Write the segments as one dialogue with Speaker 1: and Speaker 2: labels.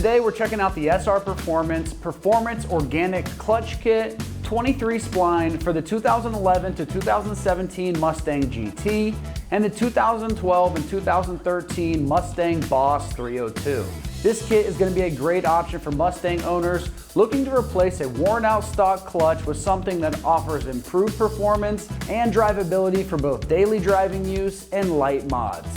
Speaker 1: Today we're checking out the SR Performance Organic Clutch Kit 23 spline for the 2011 to 2017 Mustang GT and the 2012 and 2013 Mustang Boss 302. This kit is going to be a great option for Mustang owners looking to replace a worn out stock clutch with something that offers improved performance and drivability for both daily driving use and light mods.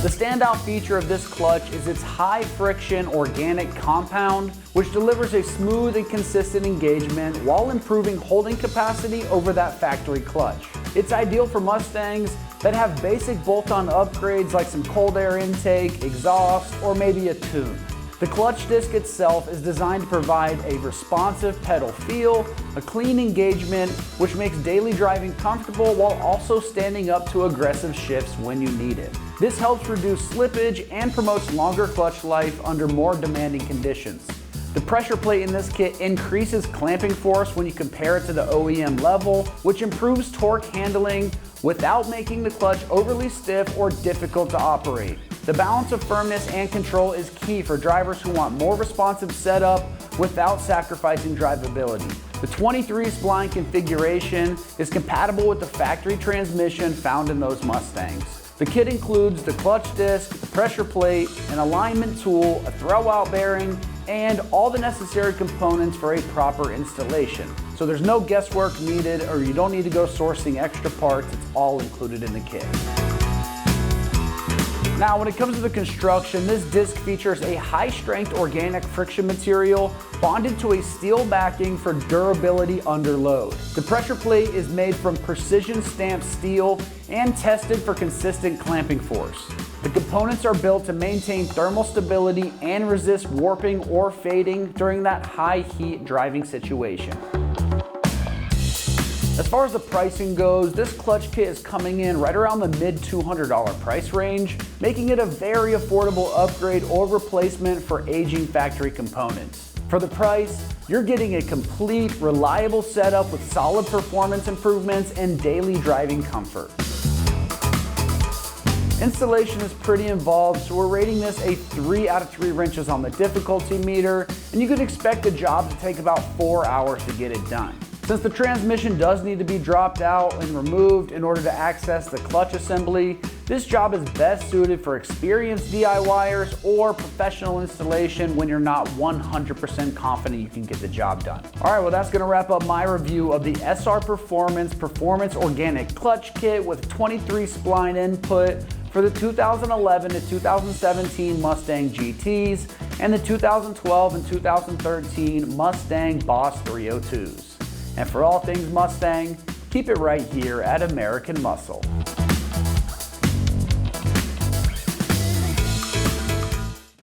Speaker 1: The standout feature of this clutch is its high friction organic compound, which delivers a smooth and consistent engagement while improving holding capacity over that factory clutch. It's ideal for Mustangs that have basic bolt-on upgrades like some cold air intake, exhaust, or maybe a tune. The clutch disc itself is designed to provide a responsive pedal feel, a clean engagement, which makes daily driving comfortable while also standing up to aggressive shifts when you need it. This helps reduce slippage and promotes longer clutch life under more demanding conditions. The pressure plate in this kit increases clamping force when you compare it to the OEM level, which improves torque handling without making the clutch overly stiff or difficult to operate. The balance of firmness and control is key for drivers who want more responsive setup without sacrificing drivability. The 23 spline configuration is compatible with the factory transmission found in those Mustangs. The kit includes the clutch disc, the pressure plate, an alignment tool, a throw-out bearing, and all the necessary components for a proper installation. So there's no guesswork needed, or you don't need to go sourcing extra parts. It's all included in the kit. Now, when it comes to the construction, this disc features a high-strength organic friction material bonded to a steel backing for durability under load. The pressure plate is made from precision stamped steel and tested for consistent clamping force. The components are built to maintain thermal stability and resist warping or fading during that high heat driving situation. As far as the pricing goes, this clutch kit is coming in right around the mid $200 price range, making it a very affordable upgrade or replacement for aging factory components. For the price, you're getting a complete, reliable setup with solid performance improvements and daily driving comfort. Installation is pretty involved, so we're rating this a 3 out of 3 wrenches on the difficulty meter, and you can expect the job to take about 4 hours to get it done. Since the transmission does need to be dropped out and removed in order to access the clutch assembly, this job is best suited for experienced DIYers or professional installation when you're not 100% confident you can get the job done. All right, well, that's gonna wrap up my review of the SR Performance Organic Clutch Kit with 23 spline input for the 2011 to 2017 Mustang GTs and the 2012 and 2013 Mustang Boss 302s. And for all things Mustang, keep it right here at American Muscle.